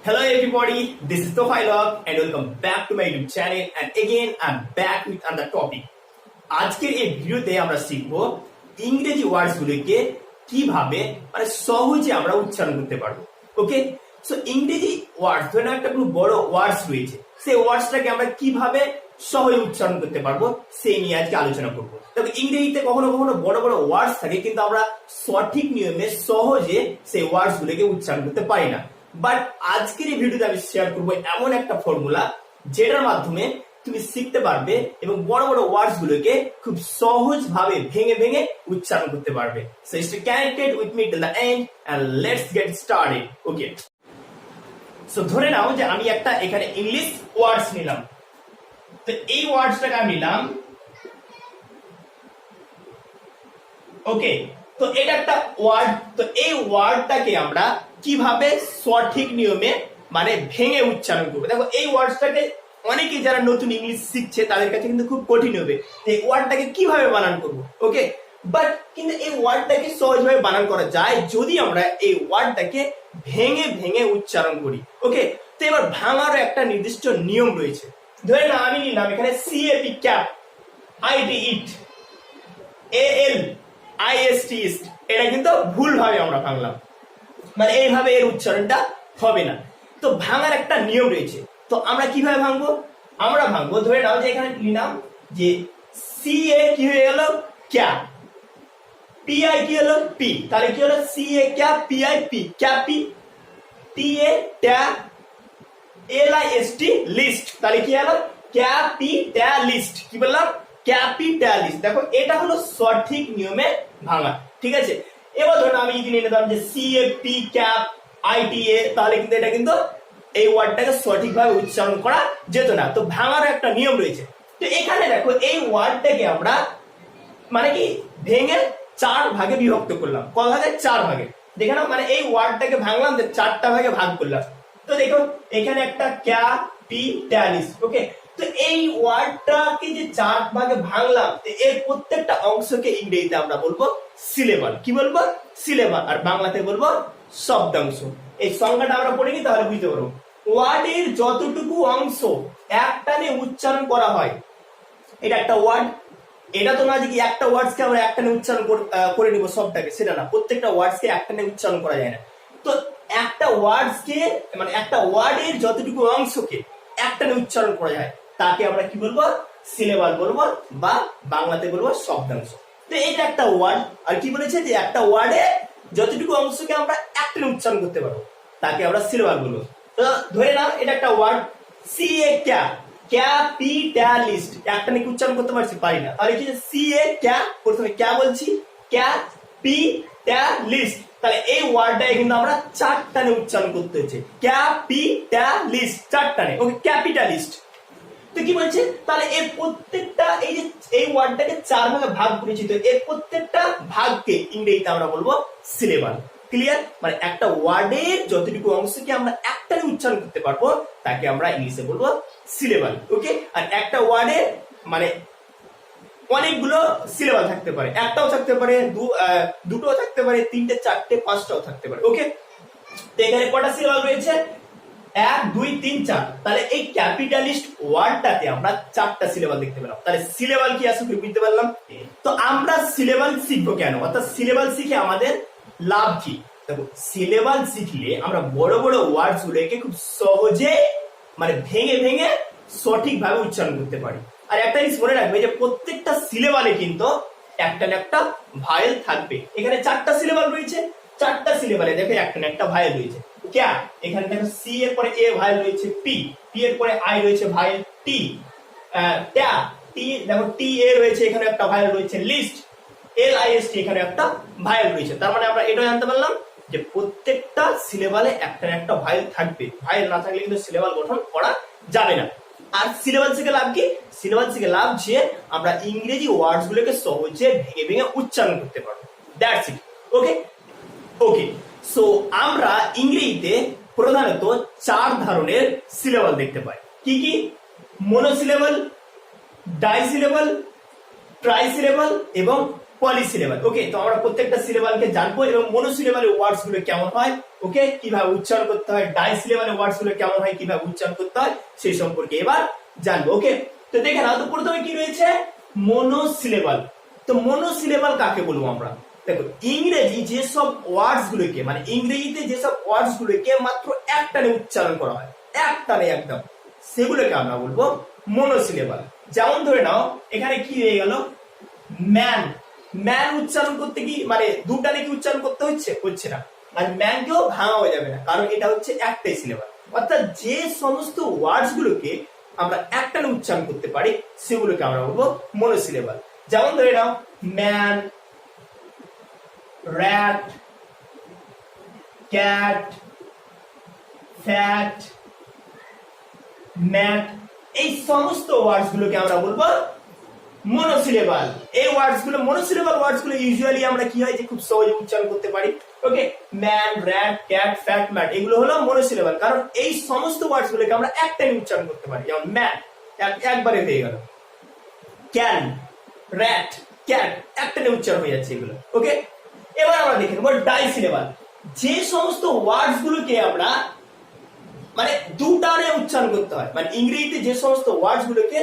Hello everybody, this is Tofail Hoque and welcome back to my YouTube channel and again I'm back with another topic. আজকের এই ভিডিওতে আমরা শিখব ইংরেজি ওয়ার্ডস গুলোকে কিভাবে সহজে আমরা উচ্চারণ করতে পারবো। ওকে, সো ইংরেজি ওয়ার্ডস ধরে নাও একটা কোনো বড় ওয়ার্ডস রয়েছে, সেই ওয়ার্ডসটাকে আমরা কিভাবে সহজে উচ্চারণ করতে পারবো সেই নিয়ে আজকে আলোচনা করবো। তবে ইংরেজিতে কখনো কখনো বড় বড় ওয়ার্ডস থাকে কিন্তু আমরা সঠিক নিয়মে সহজে সেই ওয়ার্ডস গুলোকে উচ্চারণ করতে পারি না। বাট আজকের এই ভিডিওতে আমি শেয়ার করবো এমন একটা ফর্মুলা যেটার মাধ্যমে তুমি শিখতে পারবে এবং বড় বড় ওয়ার্ডস গুলোকে খুব সহজ ভাবে ভেঙে ভেঙে উচ্চারণ করতে পারবে। So stay connected with me till the end and let's get started. Okay, so ধরে নাও যে আমি একটা এখানে ইংলিশ ওয়ার্ডস নিলাম, তো এই ওয়ার্ডসটাকে আমি নিলাম। ওকে, তো এটা একটা ওয়ার্ড, তো এই ওয়ার্ডটাকে আমরা কিভাবে সঠিক নিয়মে ভেঙে উচ্চারণ করবো। দেখো এই ওয়ার্ডটাকে অনেকে যারা নতুন ইংলিশ শিখছে তাদের কাছে কিন্তু খুব কঠিন হবে এই ওয়ার্ডটাকে কিভাবে বানান করব। ওকে, বাট কিন্তু এই ওয়ার্ডটাকে সহজভাবে বানান করা যায় যদি আমরা এই ওয়ার্ডটাকে ভেঙে ভেঙে উচ্চারণ করি। ওকে, তো এবার ভাঙারও একটা নির্দিষ্ট নিয়ম রয়েছে। ধরে না আমি নিলাম এখানে CAP cap, IT it, AL IST east, এটা কিন্তু ভুল ভাবে আমরা ভাঙলাম, এইভাবে এর উচ্চারণটা হবে না। তো ভাঙার একটা নিয়ম রয়েছে, তো আমরা কিভাবে ভাঙবো? আমরা ভাঙবো, ধরে নাও যে এখানে নিলাম যে সি এ কি হয়ে গেল ক্যা, পি আই কি হলো পি, তাহলে কি হলো সি এ ক্যা পি আই পি, ক্যাপি, টি এ ট্যা, L I S T list, তাহলে কি হলো ক্যাপিটালিস্ট। কি বললাম? ক্যাপিটালিস্ট। দেখো এটা হলো সঠিক নিয়মে ভাঙা, ঠিক আছে। এবার ধরুন আমি যদি নিলাম যে সিএপি ক্যাপ আইটিএ, তাহলে কিন্তু এটা কিন্তু এই ওয়ার্ডটাকে সঠিকভাবে উচ্চারণ করা যেত না। তো ভাঙার একটা নিয়ম রয়েছে। তো এখানে দেখো এই ওয়ার্ডটাকে আমরা কি ভেঙে চার ভাগে বিভক্ত করলাম। ক ভাগে? চার ভাগে। দেখে নাও, এই ওয়ার্ডটাকে ভাঙলাম যে চারটা ভাগে ভাগ করলাম। তো দেখো এখানে একটা ক্যাপিটালিস্ট। ওকে, তো এই ওয়ার্ডটাকে যে চার ভাগে ভাঙলাম, এর প্রত্যেকটা অংশকে ইংরেজিতে আমরা বলবো সিলেবাল। কি বলবো? সিলেবাল। আর বাংলাতে বলবো শব্দাংশ। এই সংজ্ঞাটা আমরা পড়িনি, তাহলে বুঝতে পারবো। ওয়ার্ডের যতটুকু অংশ একটানে উচ্চারণ করা হয়, এটা একটা ওয়ার্ড। এটা তো না যে একটা ওয়ার্ডসকে আমরা একটানে উচ্চারণ করে নিব সবটাকে, সেটা না। প্রত্যেকটা ওয়ার্ডসকে একটানে উচ্চারণ করা যায় না। তো একটা ওয়ার্ডসকে একটা ওয়ার্ডের যতটুকু অংশকে একটানে উচ্চারণ করা যায় তাকে আমরা কি বলবো? সিলেবাল বলবো, বা বাংলাতে বলবো শব্দাংশ। তো এটা একটা ওয়ার্ড। আর কি বলেছে যে একটা ওয়ার্ডে যতটুকু অংশকে আমরা একটানে উচ্চারণ করতে পারবো তাকে আমরা সিলেবাল বলবো। তো ধরে নাও এটা একটা ওয়ার্ড সি এ ক্যা, ক্যাপিটালিস্ট, একটানে কি উচ্চারণ করতে পারছি? পারি না। তাহলে কি সি এ ক্যা, প্রথমে ক্যা বলছি, ক্যাপিটালিস্ট, তাহলে এই ওয়ার্ডটাকে কিন্তু আমরা চারটানে উচ্চারণ করতে হচ্ছে। ক্যাপিটালিস্ট, চারটানে। ওকে, ক্যাপিটালিস্ট। তো কি বলছে? তাহলে এর প্রত্যেকটা এই যে এই ওয়ার্ডটাকে চার ভাগে ভাগ করেছি, তো এর প্রত্যেকটা ভাগকে ইংরেজিতে আমরা বলবো সিলেবাল। ক্লিয়ার? একটা ওয়ার্ডের যতটুকু অংশকে আমরা একটানে উচ্চারণ করতে পারবো তাকে আমরা ইংলিশে বলবো সিলেবাল। ওকে, আর একটা ওয়ার্ডে অনেকগুলো সিলেবাল থাকতে পারে, একটাও থাকতে পারে, দুটোও থাকতে পারে, তিনটে, চারটে, পাঁচটাও থাকতে পারে। ওকে, তো এখানে কটা সিলেবাল রয়েছে? 1 2 3 4। তাহলে এই ক্যাপিটালিস্ট ওয়ার্ডটাতে আমরা চারটা সিলেবাল দেখতে পেলাম। তাহলে সিলেবাল কি আছে বুঝতে পারলাম। তো আমরা সিলেবাল শিখবো কেন, অর্থাৎ সিলেবাল শিখে আমাদের লাভ কি? দেখো সিলেবাল শিখলে আমরা বড় বড় ওয়ার্ডস গুলোকে খুব সহজে ভেঙে ভেঙে সঠিকভাবে উচ্চারণ করতে পারি। আর একটা জিনিস মনে রাখবে যে প্রত্যেকটা সিলেবালে কিন্তু একটা না একটা ভায়েল থাকবে। এখানে চারটা সিলেবাল রয়েছে, চারটা সিলেবালে দেখো একটা না একটা ভায়েল রয়েছে। ক্যা, এখানে দেখো সি এর পরে এ ভায়েল রয়েছে, পি, পি এর পরে আই রয়েছে ভায়েল, টি, ট্যা, টি, দেখো টি এ রয়েছে, এখানে একটা ভায়েল রয়েছে, list, L I S T, এখানে একটা ভায়েল রয়েছে। তার আমরা এটা জানতে পারলাম যে প্রত্যেকটা সিলেবালে একটা না একটা ভায়েল থাকবে। ভায়েল না থাকলে কিন্তু সিলেবাল গঠন করা যাবে না। আর সিলেবাল শিখে লাভ কি? সিলেবাল শিখে লাভ যে আমরা ইংরেজি ওয়ার্ডস গুলোকে সহজে ভেঙে ভেঙে উচ্চারণ করতে পারবো। That's it. Okay, okay, so আমরা ইংরেজিতে প্রধানত চার ধরনের সিলেবাল দেখতে পাই। কি কি? মনোসিলেবাল, ডাইসিলেবাল, ট্রাইসিলেবাল এবং পলিসিলেবাল। ওকে, তো আমরা প্রত্যেকটা সিলেবালকে জানবো এবং মনোসিলেবালের ওয়ার্ডস গুলো কেমন হয় ওকে, কিভাবে উচ্চারণ করতে হয়, ডাই সিলেবালের ওয়ার্ডস গুলো কেমন হয়, কিভাবে উচ্চারণ করতে হয় সেই সম্পর্কে এবার জানবো। ওকে, তো দেখে নাও, তো প্রথমে কি রয়েছে মনোসিলেবাল। তো মনোসিলেবাল কাকে বলবো আমরা? দেখো, ইংরেজি যেসব ওয়ার্ডস গুলোকে মানে ইংরেজিতে যেসব ওয়ার্ডস গুলোকে মাত্র একটানে উচ্চারণ করা হয়, একটানে একদম, সেগুলোকে আমরা বলবো মনোসিলেবাল। যেমন ধরে নাও এখানে কি হয়ে গেল ম্যান। ম্যান উচ্চারণ করতে কি মানে দুটানে কি উচ্চারণ করতে হচ্ছে না, আর ম্যানকেও ভাঙা হয়ে যাবে না, কারণ এটা হচ্ছে একটাই সিলেবাল। অর্থাৎ যে সমস্ত ওয়ার্ডস গুলোকে আমরা একটানে উচ্চারণ করতে পারি সেগুলোকে আমরা বলবো মনোসিলেবাল। যেমন ধরে নাও man, rat, cat, fat, mat, এই সমস্ত ওয়ার্ডস গুলোকে আমরা বলবো মনোসিলেবাল। এই ওয়ার্ডস গুলো মনোসিলেবাল ওয়ার্ডস গুলো ইউজুয়ালি আমরা কি হয় যে খুব সহজে উচ্চারণ করতে পারি। ওকে, man, rat, cat, fat, mat এগুলো হলো মনোসিলেবাল, কারণ এই সমস্ত ওয়ার্ডস গুলোকে আমরা একটাই উচ্চারণ করতে পারি। যেমন ম্যান একবারে হয়ে গেল, ক্যান, rat, cat একটানে উচ্চারণ হয়ে যাচ্ছে এগুলো। ওকে, এবার আমরা দেখে নেব ডাই সিলেবাল। যে সমস্ত ওয়ার্ডস গুলোকে আমরা মানে দুটানে উচ্চারণ করতে হয়, মানে ইংরেজিতে যে সমস্ত ওয়ার্ডস গুলোকে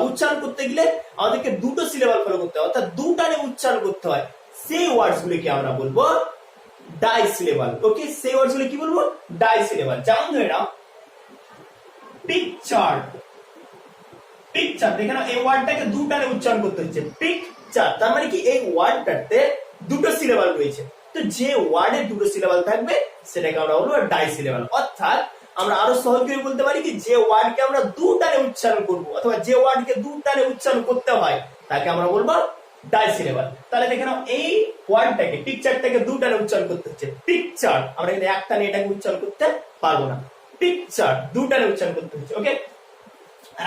উচ্চারণ করতে গেলে আমাদেরকে দুটো সিলেবাল ফলো করতে হয়, অর্থাৎ দুটানে উচ্চারণ করতে হয়, সেই ওয়ার্ডস গুলোকে আমরা বলবো ডাই সিলেবাল। ওকে, সেই ওয়ার্ডস গুলো কি বলবো ডাই সিলেবাল। যেমন ধরে নাও পিকচার। পিকচার দেখে নাও, এই ওয়ার্ডটাকে দুটানে উচ্চারণ করতে হচ্ছে পিকচার, তার মানে কি এই ওয়ার্ডটাতে দুটো সিলেবাল রয়েছে। তো যে ওয়ার্ডে দুটো সিলেবাল থাকবে সেটাকে আমরা বলবো ডাই সিলেবাল। অর্থাৎ আমরা আরো সহজ করে বলতে পারি কি যে ওয়ার্ডকে আমরা দুটানে উচ্চারণ করব অথবা যে ওয়ার্ডকে দুটানে উচ্চারণ করতে হয় তাকে আমরা বলবো ডাই সিলেবাল। তাহলে দেখে নাও এই ওয়ার্ডটাকে পিকচারটাকে দুটানে উচ্চারণ করতে হচ্ছে পিকচার, আমরা কিন্তু একটানে এটাকে উচ্চারণ করতে পারবো না, পিকচার দুটানে উচ্চারণ করতে হচ্ছে। ওকে,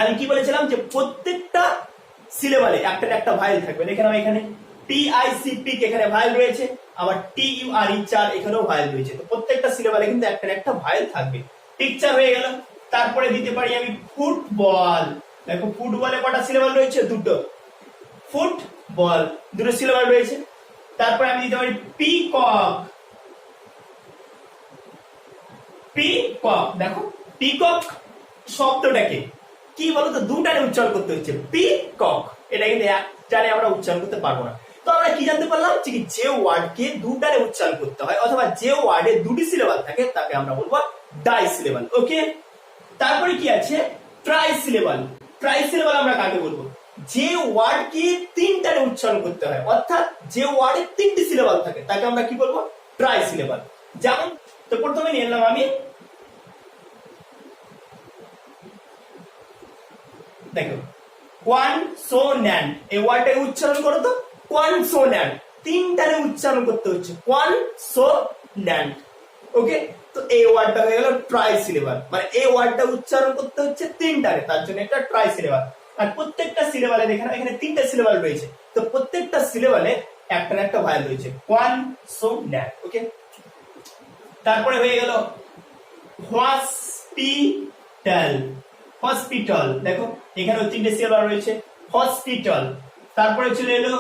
আমি কি বলেছিলাম যে প্রত্যেকটা সিলেবালে একটা একটা ভায়েল থাকবে। দেখে নাও এখানে PIC পিক এখানে ভায়েল রয়েছে, আবার TURE চার এখানেও ভায়েল রয়েছে। তো প্রত্যেকটা সিলেবালে কিন্তু একটা একটা ভায়েল থাকবে। পিকচার হয়ে গেল, তারপরে দিতে পারি আমি ফুটবল। দেখো ফুটবলে কটা সিলেবাল রয়েছে? দুটো। ফুটবল দুটো সিলেবাল রয়েছে। তারপরে আমি দিতে পারি পিকক। পিকক, দেখো পিকক শব্দটাকে কি বলতো দুটানে উচ্চারণ করতে হচ্ছে পিকক, এটা কিন্তু একটানে আমরা উচ্চারণ করতে পারবো না। তো আমরা কি জানতে পারলাম যে ওয়ার্ডকে দুটানে উচ্চারণ করতে হয় অথবা যে ওয়ার্ডে দুটি সিলেবাল থাকে তাকে আমরা বলবো ডাই সিলেবাল। ওকে, তারপরে কি আছে ট্রাই সিলেবাল। ট্রাই সিলেবাল আমরা কাকে বলবো? যে ওয়ার্ডকে তিনটানে উচ্চারণ করতে হয়, অর্থাৎ যে ওয়ার্ডে তিনটি সিলেবাল থাকে তাকে আমরা কি বলবো ট্রাই সিলেবাল। যেমন তো প্রথমে নিয়ে নিলাম আমি দেখো কনসোন্যান্ট, এই ওয়ার্ডটাকে উচ্চারণ করো তো কনসোন্যান্ট, তিনটানে উচ্চারণ করতে হচ্ছে কনসোন্যান্ট। ওকে, তো এই ওয়ার্ডটা হয়ে গেল ট্রাই সিলেবাল, মানে এই ওয়ার্ডটা উচ্চারণ করতে হচ্ছে তিনটানে, তার জন্য এটা ট্রাই সিলেবাল। আর প্রত্যেকটা সিলেবালে দেখেন এখানে তিনটা সিলেবাল রয়েছে, তো প্রত্যেকটা সিলেবালে একটা না একটা ভায়েল রয়েছে কনসোন্যান্ট। ওকে, তারপরে হয়ে গেল হসপিটাল। হসপিটাল দেখো এখানে তিনটে সিলেবাল রয়েছে হসপিটাল। তারপরে চলে এলো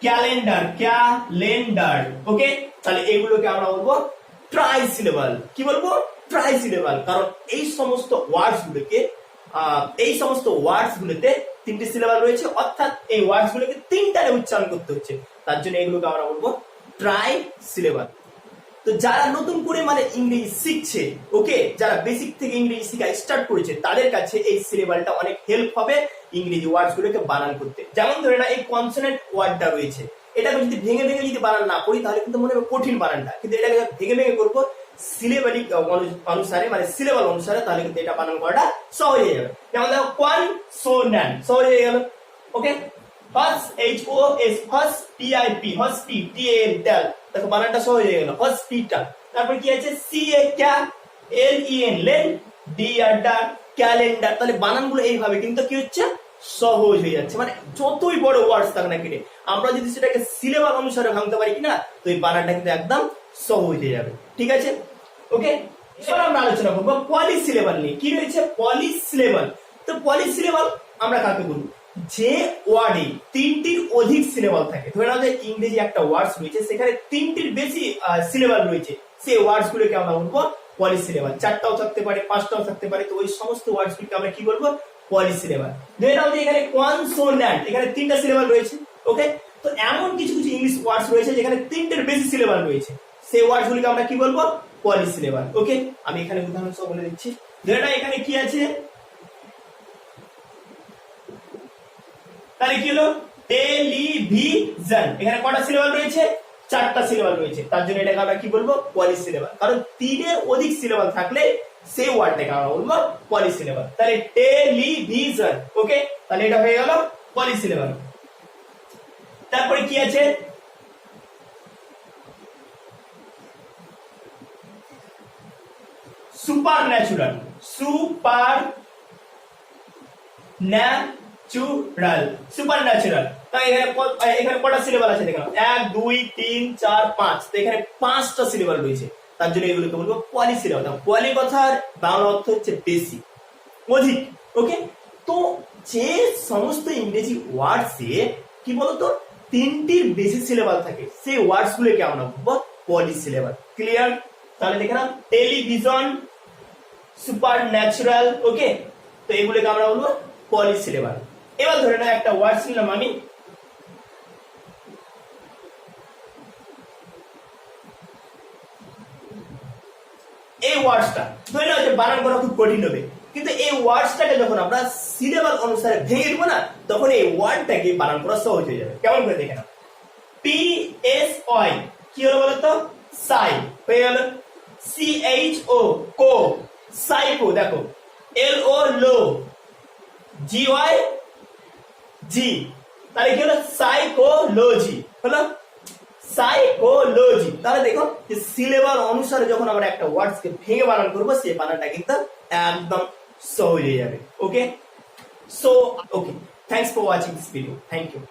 ক্যালেন্ডার। ক্যালেন্ডার। ওকে, তাহলে এগুলোকে আমরা বলবো ট্রাই সিলেবাল। কি বলবো ট্রাই সিলেবাল, কারণ এই সমস্ত ওয়ার্ডস গুলোতে তিনটি সিলেবাল রয়েছে, অর্থাৎ এই ওয়ার্ডস গুলোকে তিনটারে উচ্চারণ করতে হচ্ছে, তার জন্য এগুলোকে আমরা বলবো ট্রাই সিলেবাল। তো যারা নতুন করে মানে ইংরেজি শিখছে, ওকে, যারা বেসিক থেকে ইংরেজি শেখা স্টার্ট করেছে তাদের কাছে এই সিলেবালটা অনেক হেল্প হবে ইংরেজি ওয়ার্ডস গুলোকে বানান করতে। যেমন ধরে না এই কনসোনেন্ট ওয়ার্ডটা রয়েছে, এটাকে যদি ভেঙে ভেঙে যদি বানান না করি তাহলে কিন্তু মনে হবে কঠিন বানানটা, কিন্তু এটাকে ভেঙে ভেঙে করবো সিলেবালিক অনুসারে মানে সিলেবাল অনুসারে, তাহলে কিন্তু এটা বানান করাটা সহজ হয়ে যাবে। যেমন দেখো কনসোন্যান্ট সহজ হয়ে গেল। ওকে, HOS HOSPIP হসপিটাল, দেখো বানানটা সহজ হয়ে গেল হসপিটাল। তারপর কি আছে CALEN লেন ডিয়ার ক্যালেন্ডার, তাহলে বানানগুলো এইভাবে কিন্তু কি হচ্ছে সহজ হয়ে যাচ্ছে। মানে যতই বড় ওয়ার্ডস থাক না কিনে আমরা যদি সেটাকে সিলেবাল অনুসারে ভাঙতে পারি কিনা তো এই বানানটা কিন্তু একদম সহজ হয়ে যাবে। ঠিক আছে, ওকে, এবার আমরা আলোচনা করবো পলিসিলেবাল নিয়ে। কি রয়েছে পলিসিলেবাল? তো পলিসিলেবাল আমরা কাকে বলবো? যে ওয়ার্ডে তিনটির অধিক সিলেবাল থাকে, ধরে নাও যে ইংরেজি একটা ওয়ার্ডস রয়েছে সেখানে তিনটির বেশি সিলেবাল রয়েছে, সেই ওয়ার্ডস গুলোকে আমরা বলবো পলিসিলেবাল। চারটাও থাকতে পারে, পাঁচটাও থাকতে পারে, তো ওই সমস্ত ওয়ার্ডস গুলোকে আমরা কি বলবো? পলিসিলেবাল। ধরে নাও যে এখানে কনসোন্যান্ট, এখানে তিনটা সিলেবাল রয়েছে, ওকে। তো এমন কিছু কিছু ইংলিশ ওয়ার্ডস রয়েছে যেখানে তিনটের বেশি সিলেবাল রয়েছে, সেই ওয়ার্ডস গুলিকে আমরা কি বলবো? পলিসিলেবাল, ওকে। আমি এখানে উদাহরণ সহ বলে দিচ্ছি। ধরে নাও এখানে কি আছে, তাহলে কি হলো? টেলিভিশন, এখানে কটা সিলেবাল রয়েছে? চারটা সিলেবাল রয়েছে, তার জন্য এটাকে আমরা কি বলবো? পলিসিলেবাল। কারণ তিনের অধিক সিলেবাল থাকলে সেই ওয়ার্ডটাকে আমরা বলবো পলিসিলেবাল। তাহলে টেলিভিশন, ওকে, তাহলে এটা হয়ে গেল পলিসিলেবাল। তারপরে কি আছে? Super natural, super natural, super natural. তাই এখানে কটা সিলেবাল আছে দেখো, 1 2 3 4 5, তো এখানে 5টা সিলেবাল রয়েছে, তার জন্য এগুলোকে বলবো পলিসিলেবাল। পলি কথার বাংলা অর্থ হচ্ছে বেশি, অধিক, ওকে। তো যে সমস্ত ইংরেজি ওয়ার্ডসে কি বলতো তিনটির বেশি সিলেবাল থাকে, সেই ওয়ার্ডস গুলোকে আমরা বলবো পলিসিলেবাল। ক্লিয়ার? তাহলে দেখে নাও টেলিভিশন, সুপার ন্যাচুরাল, ওকে, তো এগুলোকে আমরা বলবো পলিসিলেবাল। এবার ধরে নাও একটা ওয়ার্ড নিলাম আমি, এই ওয়ার্ডসটা ধরে নাও যে বানান করা খুব কঠিন হবে, কিন্তু এই ওয়ার্ডসটাকে যখন আমরা সিলেবাল অনুসারে ভেঙে দিব না, তখন এই ওয়ার্ডটাকে বানান করা সহজ হয়ে যাবে। কেমন করে দেখে নাও, পি এস ওয়াই কি হলো বলতো? সাই হয়ে গেল। সি এইচ ও কো, সাইকো, দেখো এল ও লো, জি ওয়াই জি, তাহলে কি হলো? সাইকোলজি হলো, সাইকোলজি। তাহলে দেখো যে সিলেবাল অনুসারে যখন আমরা একটা ওয়ার্ডস কে ভেঙে বানান করবো, সেই বানানটা কিন্তু একদম সহজ হয়ে যাবে, okay. So okay, thanks for watching this video, thank you.